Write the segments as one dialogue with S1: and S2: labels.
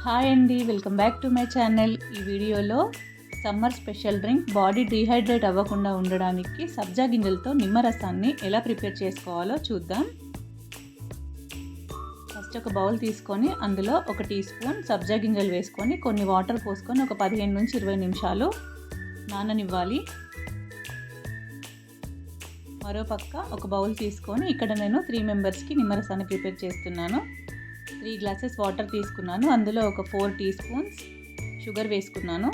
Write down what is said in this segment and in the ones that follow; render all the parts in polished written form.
S1: Hi అండి, welcome back to my channel. ఈ వీడియోలో summer special drink body dehydrate అవ్వకుండా ఉండడానికి సబ్జా గింజలతో నిమ్మరసాన్ని ఎలా ప్రిపేర్ చేసుకోవాలో చూద్దాం. ఫస్ట్ ఒక బౌల్ తీసుకొని అందులో 1 టీ స్పూన్ సబ్జా గింజలు వేసుకొని కొన్ని వాటర్ పోసుకొని ఒక 15 నుంచి 20 నిమిషాలు నాననివ్వాలి. మరో పక్క ఒక బౌల్ తీసుకొని ఇక్కడ నేను 3 మెంబర్స్కి నిమ్మరసాన్ని ప్రిపేర్ చేస్తున్నాను. 3 గ్లాసెస్ వాటర్ తీసుకున్నాను. అందులో ఒక 4 టీ స్పూన్స్ షుగర్ వేసుకున్నాను.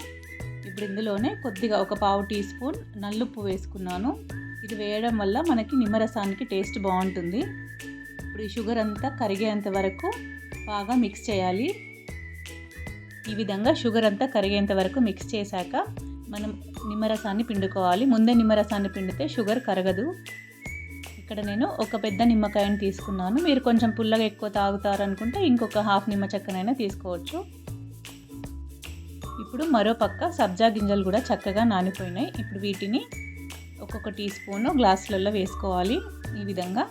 S1: ఇప్పుడు ఇందులోనే కొద్దిగా ఒక 1/2 టీ స్పూన్ నల్లుప్పు వేసుకున్నాను. ఇది వేయడం వల్ల మనకి నిమ్మరసానికి టేస్ట్ బాగుంటుంది. ఇప్పుడు ఈ షుగర్ అంతా కరిగేంత వరకు బాగా మిక్స్ చేయాలి. ఈ విధంగా షుగర్ అంతా కరిగేంత వరకు మిక్స్ చేశాక మనం నిమ్మరసాన్ని పిండుకోవాలి. ముందే నిమ్మరసాన్ని పిండితే షుగర్ కరగదు. ఇక్కడ నేను ఒక పెద్ద నిమ్మకాయని తీసుకున్నాను. మీరు కొంచెం పుల్లగా ఎక్కువ తాగుతారనుకుంటే ఇంకొక హాఫ్ నిమ్మ చెక్కనైనా తీసుకోవచ్చు. ఇప్పుడు మరో పక్క సబ్జా గింజలు కూడా చక్కగా నానిపోయినాయి. ఇప్పుడు వీటిని ఒక్కొక్క టీ స్పూన్ గ్లాసులలో వేసుకోవాలి. ఈ విధంగా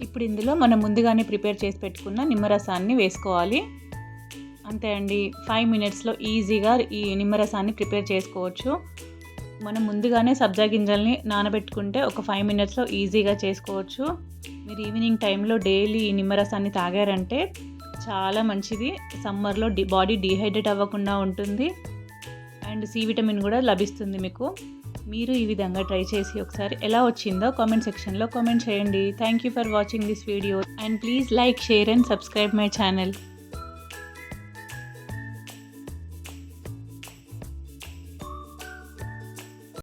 S1: ఇప్పుడు ఇందులో మనం ముందుగానే ప్రిపేర్ చేసి పెట్టుకున్న నిమ్మరసాన్ని వేసుకోవాలి. అంతే అండి, 5 మినిట్స్లో ఈజీగా ఈ నిమ్మరసాన్ని ప్రిపేర్ చేసుకోవచ్చు. మనం ముందుగానే సబ్జా గింజల్ని నానబెట్టుకుంటే ఒక 5 మినిట్స్లో ఈజీగా చేసుకోవచ్చు. మీరు ఈవినింగ్ టైంలో డైలీ ఈ నిమ్మరసాన్ని తాగారంటే చాలా మంచిది. సమ్మర్లో బాడీ డీహైడ్రేట్ అవ్వకుండా ఉంటుంది అండ్ సి విటమిన్ కూడా లభిస్తుంది మీకు. మీరు ఈ విధంగా ట్రై చేసి ఒకసారి ఎలా వచ్చిందో కామెంట్ సెక్షన్లో కామెంట్ చేయండి. Thank you for watching this video and please like, share and subscribe my channel.